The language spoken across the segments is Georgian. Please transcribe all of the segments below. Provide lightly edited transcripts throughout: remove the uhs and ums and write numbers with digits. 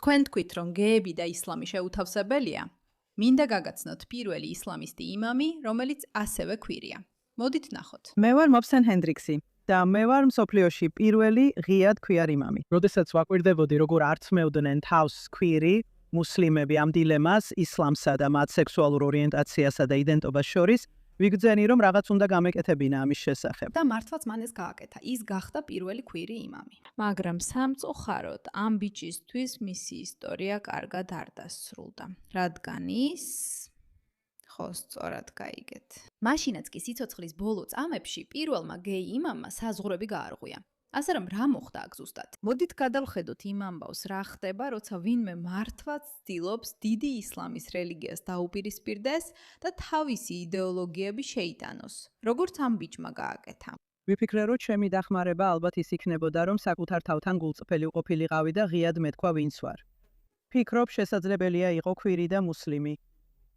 თქვენ თქვით, რომ გეები და ისლამი შეუთავსებელია? მინდა გაგაცნოთ პირველი ისლამისტი იმამი, რომელიც ასევე ქვირია. მოდით ნახოთ. მე ვარ მოფსენ ჰენდრიქსი და მე ვარ მსოფლიოში პირველი ღიად ქვიარ იმამი. როდესაც ვაკვირდებოდი, როგორ ართმევდნენ თავს ქვირი მუსლიმები ამ დილემას ისლამსა და მათ სექსუალურ ორიენტაციასა და იდენტობას შორის, ვიგრძენი, რომ რაღაც უნდა გამეკეთებინა ამის შესახებ. და მართლაც მან ეს გააკეთა. ის გახდა პირველი ქვირი იმამი. მაგრამ სამწუხაროდ ამ ბიჭისთვის მისი ისტორია კარგად არ დასრულდა, რადგან ის ხო სწორად გაიგეთ. მაშინაც კი სიცოცხლის ბოლო წამებში პირველმა გეი იმამმა საზღვრები გაარღვია. ასე რომ რა მოხდა აქ ზუსტად? მოდით გადავხედოთ იმ ამბავს, რა ხდება, როცა ვინმე მართლაც ცდილობს დიდი ისლამის რელიგიას დაუპირისპირდეს და თავისი იდეოლოგიები შეიტანოს. როგორც ამ ბიჭმა გააკეთა. ვიფიქრე, რომ ჩემი დახმარება ალბათ ის იქნებოდა, რომ საკუთარ თავთან გულწრფელი უყოფილიყავი და ღიად მეთქვა ვინც ვარ. ფიქრობ, შესაძლებელია იყო ქვირი და მუსლიმი,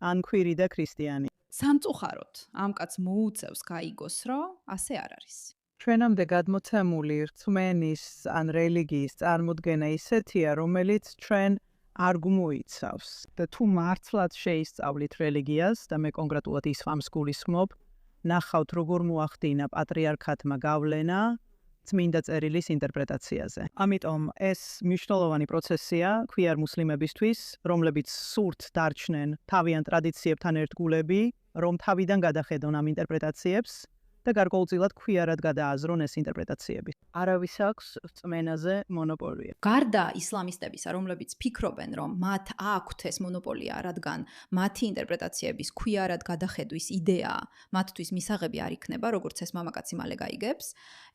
ან ქვირი და ქრისტიანი. სამწუხაროდ, ამ კაცს მოუწევს გაიგოს, რომ ასე არ არის. ჩვენამდე გადმოცემული რწმენის ან რელიგიის წარმოდგენა ისეთია, რომელიც ჩვენ არ გვმოიცავს. და თუ მართლაც შეისწავლით რელიგიას და მე კონკრეტულად ისლამს გულისხმობ, ნახავთ როგორ მოახდინა პატრიარქატმა გავლენა წმინდა წერილის ინტერპრეტაციაზე. ამიტომ ეს მნიშვნელოვანი პროცესია ქვიარ მუსლიმებისთვის, რომლებიც სურთ დარჩნენ თავიანთ ტრადიციებთან ერთგულები, რომ თავიდან გადახედონ ამ ინტერპრეტაციებს და გარკვეულწილად ქვიარად გადააზრონ ეს ინტერპრეტაციები. არავის აქვს რწმენაზე მონოპოლია. გარდა ისლამისტებისა, რომლებიც ფიქრობენ, რომ მათ აქვთ ეს მონოპოლია, რადგან მათი ინტერპრეტაციების ქვიარად გადახედვის იდეა მათთვის მისაღები არ იქნება, როგორც ეს მამაკაცი მალე გაიგებს,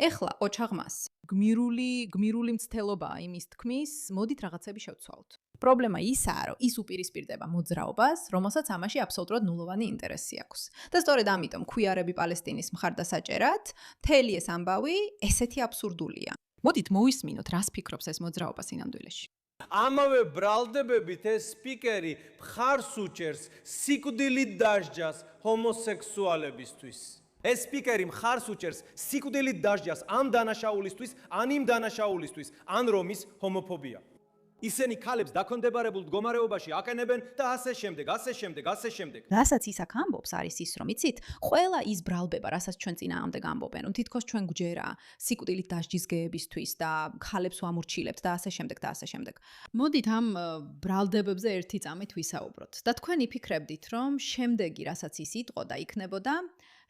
ეხლა ოჩაღმას გმირული მცდელობაა იმის თქმის, მოდით რაღაცები შევცვალოთ. პრობლემა ისაა, რომ ის უპირისპირდება მოძრაობას, რომელსაც ამაში აბსოლუტურად ნულოვანი ინტერესი აქვს. და სწორედ ამიტომ ქვიარები პალესტინის მხარდასაჭერად, მთელი ეს ამბავი ესეთი აბსურდულია. მოდით მოვისმინოთ, რას ფიქრობს ეს მოძრაობა სინამდვილეში. ამავე ბრალდებებით ეს სპიკერი მხარს უჭერს სიკვდილით დასჯას ჰომოსექსუალებისთვის. ეს სპიკერი მხარს უჭერს სიკვდილით დასჯას ამ დანაშაულისთვის, ან იმ დანაშაულისთვის, ან რომის ჰომოფობია. ისინი ქალებს დაქვემდებარებულ მდგომარეობაში აყენებენ და ასე შემდეგ. რასაც ის აქ ამბობს არის ის, რომ იცით, ყველა ის ბრალბება, რასაც ჩვენ წინააღმდეგ ამბობენ, რომ თითქოს ჩვენ გვჯერა სიკვდილით დასჯის გეებისთვის და ქალებს ვამორჩილებთ და ასე შემდეგ. მოდით ამ ბრალდებებზე ერთი წამით ვისაუბროთ. და თქვენ იფიქრებდით, რომ შემდეგი, რასაც ის იტყოდა და იქნებოდა,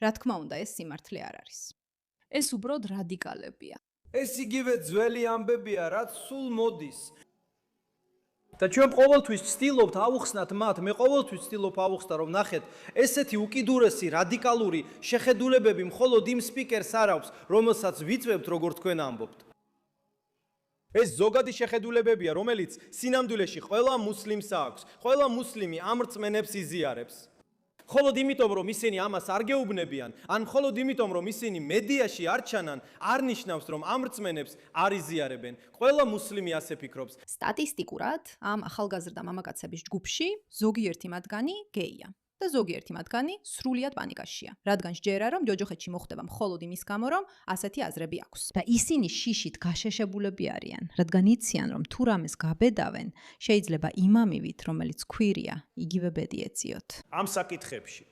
რა თქმა უნდა, ეს სიმართლე არ არის. ეს უბრალოდ რადიკალებია. ეს იგივე ძველი ამბებია, რაც სულ მოდის. და ჩვენ ყოველთვის ვცდილობთ ავუხსნათ მათ, მე ყოველთვის ვცდილობ ავუხსნა, რომ ნახეთ, ესეთი უკიდურესი რადიკალური შეხედულებები მხოლოდ იმ სპიკერს არ აქვს, რომელსაც ვიწვევთ, როგორც თქვენ ამბობთ. ეს ზოგადი შეხედულებებია, რომელიც სინამდვილეში ყველა მუსლიმს აქვს. ყველა მუსლიმი ამ რწმენებს იზიარებს. მხოლოდ იმიტომ, რომ ისინი ამას არ გეუბნებიან, ან მხოლოდ იმიტომ, რომ ისინი მედიაში არ ჩანან, არ ნიშნავს, რომ ამ რწმენებს არ იზიარებენ. ყველა მუსლიმი ასე ფიქრობს. სტატისტიკურად ამ ახალგაზრდა მამაკაცების ჯგუფში ზოგიერთი მათგანი გეია და ზოგიერთი მათგანი სრულიად პანიკაშია, რადგან სჯერა, რომ ჯოჯოხეთში მოხდება მხოლოდ იმის გამო, რომ ასეთი აზრები აქვს. და ისინი შიშით გაშეშებულები არიან, რადგან იციან, რომ თუ რამეს გაბედავენ, შეიძლება იმამივით, რომელიც ქვირია, იგივე ბედი ეწიოთ. ამ საკითხებში.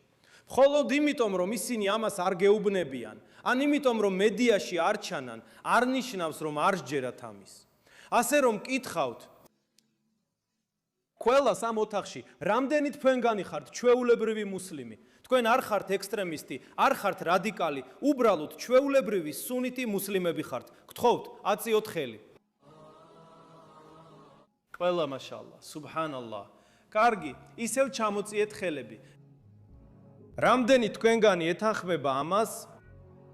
მხოლოდ იმიტომ, რომ ისინი ამას არ გეუბნებიან, ან იმიტომ, რომ მედიაში არ ჩანან, არ ნიშნავს, რომ არ სჯერათ ამის. ასე რომ კითხავთ, ყველას ამ ოთახში, რამდენი თქვენგანი ხართ ჩვეულებრივი მუსლიმი? თქვენ არ ხართ ექსტრემისტი, არ ხართ რადიკალი, უბრალოდ ჩვეულებრივი სუნიტი მუსლიმები ხართ. გთხოვთ, აწიოთ ხელი. ყველა მაშაალლა, სუბჰანალლა. კარგი, ისევ ჩამოწიეთ ხელები. რამდენი თქვენგანი ეთანხმება ამას?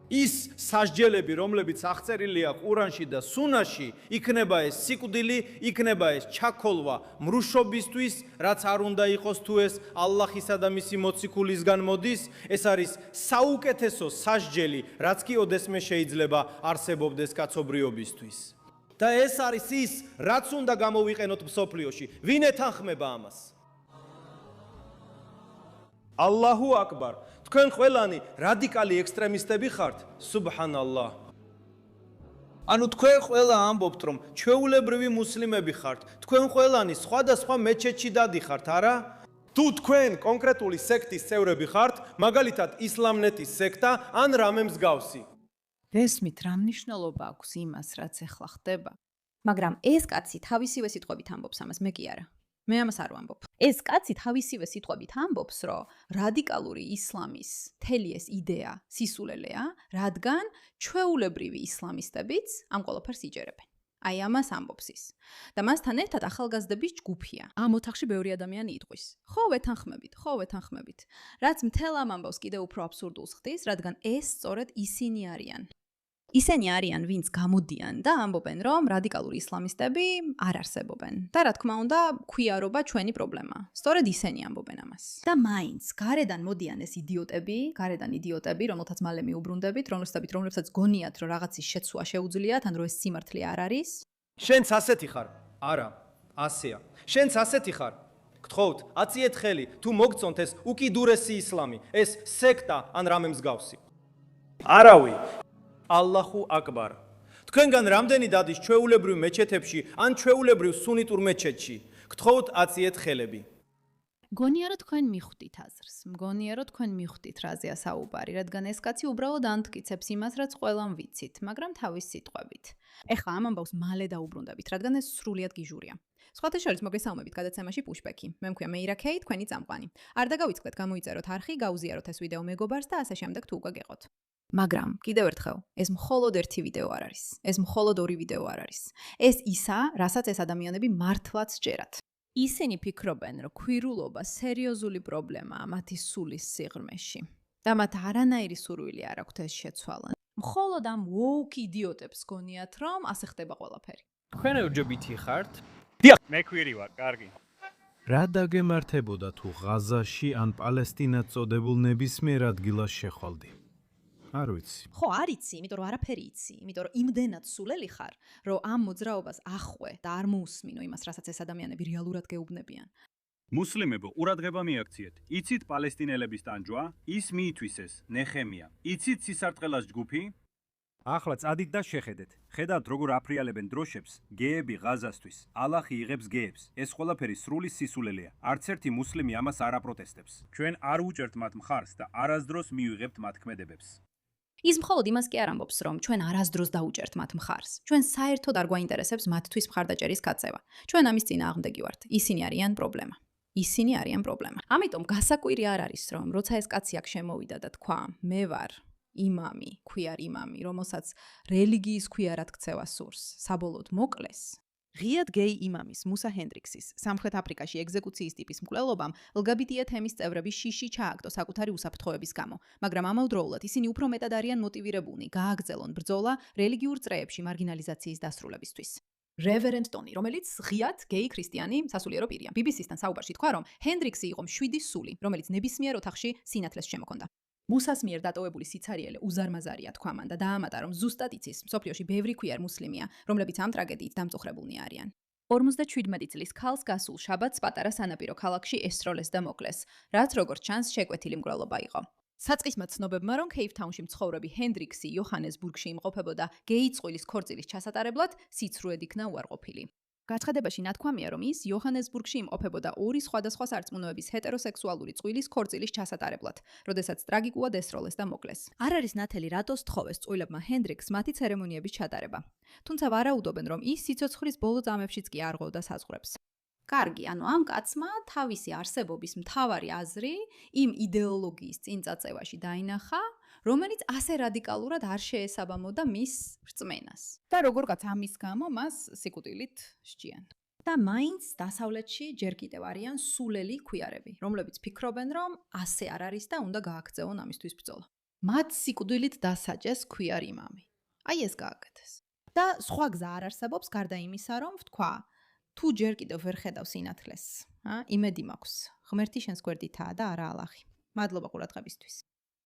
ის სასჯელები, რომლებიც აღწერილია ყურანში და სუნაში, იქნება ეს სიკვდილი, იქნება ეს ჩაქოლვა მრუშობისთვის, რაც არ უნდა იყოს თუ ეს ალლაჰისა და მისი მოციქულისგან მოდის, ეს არის საუკეთესო სასჯელი, რაც კი ოდესმე შეიძლება არსებობდეს კაცობრიობისთვის. და ეს არის ის, რაც უნდა გამოვიყენოთ მსოფლიოში. ვინ ეთანხმება ამას? ალლაჰუ აკბარ. თქვენ ყველანი რადიკალი ექსტრემისტები ხართ? სუბჰანალლაჰ. ანუ თქვენ ყველა ამბობთ, რომ ჩვეულებრივი მუსლიმები ხართ. თქვენ ყველანი სხვადასხვა მეჩეთში დადიხართ, არა? თუ თქვენ კონკრეტული სექტის წევრები ხართ, მაგალითად ისლამნეთის სექტა ან რამე მსგავსი. ესმით რა მნიშვნელობა აქვს იმას, რაც ახლა ხდება? მაგრამ ეს კაცი თავისივე სიტყვებით ამბობს ამას, მე კი არა. მე ამას არ ვამბობ. ეს კაცი თავისივე სიტყვებით ამბობს, რომ რადიკალური ისლამის მთელი ეს იდეა სისულელეა, რადგან ჩვეულებრივი ისლამისტებიც ამ ყველაფერს იჯერებენ. აი ამას ამბობს ის. და მასთან ერთად ახალგაზრდების ჯგუფია. ამ ოთახში ბევრი ადამიანი იტყვის. ხო ვეთანხმებით. რაც მთელ ამ ამბავს კიდევ უფრო აბსურდულს ხდის, რადგან ეს სწორედ ისინი არიან. ისინი არიან, ვინც გამოდიან და ამბობენ, რომ რადიკალური ისლამისტები არ არსებობენ. და რა თქმა უნდა, ქვიარობა ჩვენი პრობლემა. სწორედ ისინი ამბობენ ამას. და მაინც გარედან მოდიან ეს იდიოტები, რომელთაც მალე მიუბრუნდებით, რომლებსაც გონიათ, რომ რაღაცის შეცვლა შეუძლიათ, ან რომ ეს სიმართლე არ არის. შენც ასეთი ხარ? არა, ასეა. შენც ასეთი ხარ? გთხოვთ, აციეთ ხელი, თუ მოგწონთ ეს უკიდურესი ისლამი, ეს სექტა ან რამე მსგავსი. არავი. ალლაჰუ აკბარ. თქვენგან რამდენი დადის ჩვეულებრივ მეჩეთებში ან ჩვეულებრივ სუნიტურ მეჩეთში? გთხოვთ, აციეთ ხელები. მგონია რომ თქვენ მიხვდით აზრს. მგონია რომ თქვენ მიხვდით რაზეა საუბარი, რადგან ეს კაცი უბრალოდ ანტკიცებს იმას, რაც ყველამ ვიცით, მაგრამ თავის სიტყვებით. ეხლა ამ ამბავს მალე დაუბრუნდებით, რადგან ეს სრულიად გიჟურია. სხვათა შორის მოგესალმებით გადაცემაში Pushback-ი. მე მქვია მეირა ქეი, თქვენი წამყვანი. არ დაგავიწყდეთ, გამოიწეროთ არხი, გაუზიაროთ ეს ვიდეო მეგობარს და ასე შემდეგ თუ უკვე გეყოთ. მაგრამ კიდევ ერთხელ, ეს მხოლოდ ერთი ვიდეო არ არის. ეს მხოლოდ ორი ვიდეო არ არის. ეს ისაა, რასაც ეს ადამიანები მართლაც ჯერათ. ისინი ფიქრობენ, რომ ქვირულობა სერიოზული პრობლემაა მათი სულის სიღრმეში. და მათ არანაირი სურვილი არ აქვთ ეს შეცვალონ. მხოლოდ ამ woke იდიოტებს გონიათ, რომ ასე ხდება ყველაფერი. თქვენ LGBT ხართ? მე ქვირი ვარ, კარგი. რა დაგემართებოდა თუ ღაზაში ან პალესტინად წოდებულ ნებისმიერ ადგილას შეხვალდი? არ ვიცი. ხო, არ იცი, იმიტომ რომ არაფერი იცი, იმიტომ რომ იმდენად სულელი ხარ, რომ ამ მოძრაობას ახვე და არ მოусმინო იმას, რასაც ეს ადამიანები რეალურად გეუბნებიან. მუსლიმებო, ყურადღება მიაქციეთ. იცით პალესტინელების ტანჯვა? ის მიითვისეს, ნეხემია. იცით სისარტყელას ჯგუფი? ახლა წადით და შეხედეთ. ხედავთ როგორ აფრიალებენ დროშებს, გეები ღაზასთვის. ალაჰი იღებს გეებს. ეს ყველაფერი სრული სისულელეა. არც ერთი მუსლიმი ამას არ აპროტესტებს. ჩვენ არ უჭერთ მათ მხარს და არასდროს მივიღებთ მათ ქმედებებს. ის მხოლოდ იმას კი არ ამბობს, რომ ჩვენ არასდროს დაუჭერთ მათ მხარს. ჩვენ საერთოდ არ გვაინტერესებს მათთვის მხარდაჭერის გაწევა. ჩვენ ამის წინააღმდეგი ვართ. ისინი არიან პრობლემა. ამიტომ გასაკვირი არ არის, რომ როცა ეს კაცი აქ შემოვიდა და თქვა, მე ვარ იმამი, ქვიარ იმამი, რომელსაც რელიგიის ქვიარად ქცევა სურს, საბოლოოდ მოკლეს. ღიად გეი იმამის, მუსა ჰენდრიქსის, სამხრეთ აფრიკაში ეგზეკუციის ტიპის მკვლელობამ LGBT თემის წევრები შიში ჩააგდო საკუთარი უსაფრთხოების გამო, მაგრამ ამავდროულად ისინი უფრო მეტად არიან მოტივირებულნი გააგრძელონ ბრძოლა რელიგიურ წრეებში მარგინალიზაციის დასრულებისთვის. რევერენდ ტონი, რომელიც ღიად გეი ქრისტიანი სასულიერო პირია. BBC-სთან საუბარში თქვა, რომ ჰენდრიქსი იყო მშვიდი სული, რომელიც ნებისმიერ ოთახში სინათლეს შემოქონდა. მუსას მიერ დატოვებული სიცარიელე უზარმაზარია თქვა მან და დაამატა, რომ ზუსტად იცის, მსოფლიოში ბევრი ქვიარ მუსლიმია, რომლებიც ამ ტრაგედიით დამწუხრებულნი არიან. 57 წლის ქალს გასულ შაბათს პატარა სანაპირო ქალაქში ესწროლეს და მოკლეს, რაც როგორც ჩანს შეკვეთილი მკვლელობა იყო. საწყისმა ცნობებმა, რომ კეიპთაუნში მცხოვრები ჰენდრიქსი იოჰანესბურგში იმყოფებოდა გეი წყვილის ქორწილის ჩასატარებლად, სიცრუედ იქნა უარყოფილი. გაცხადებაში ნათქვამია, რომ ის იოჰანესბურგში იმყოფებოდა ორი სხვადასხვა სარწმუნოების ჰეტეროსექსუალური წყვილის ქორწილის ჩასატარებლად, როდესაც ტრაგიკულად ესროლეს და მოკლეს. არ არის ნათელი რატოს თხოვეს წყვილებმა ჰენდრიქსს მათი ცერემონიების ჩატარება. თუმცა ვარაუდობენ, რომ ის სიცოცხლის ბოლო წამებშიც კი არ ღვევდა საზღვრებს. კარგი, ანუ ამ კაცმა თავისი არსებობის მთავარი აზრი იმ იდეოლოგიის წინწაწევაში დაინახა, რომელიც ასე რადიკალურად არ შეესაბამოდა მის რწმენას. და როგორღაც ამის გამო მას სიკვდილით სჯიან. და მაინც დასავლეთში ჯერ კიდევ არიან სულელი ქვიარები, რომლებიც ფიქრობენ, რომ ასე არ არის და უნდა გააქცევონ ამისთვის ბრძოლა. მათ სიკვდილით დასაჯეს ქვიარ იმამი. აი ეს გააკეთეს. და სხვა გზა არ არსებობს გარდა იმისა, რომ ვთქვა, თუ ჯერ კიდევ ვერ ხედავ სინათლეს, იმედი მაქვს. ღმერთი შენს გვერდითაა და არა ალაჰი. მადლობა ყურადღებისთვის.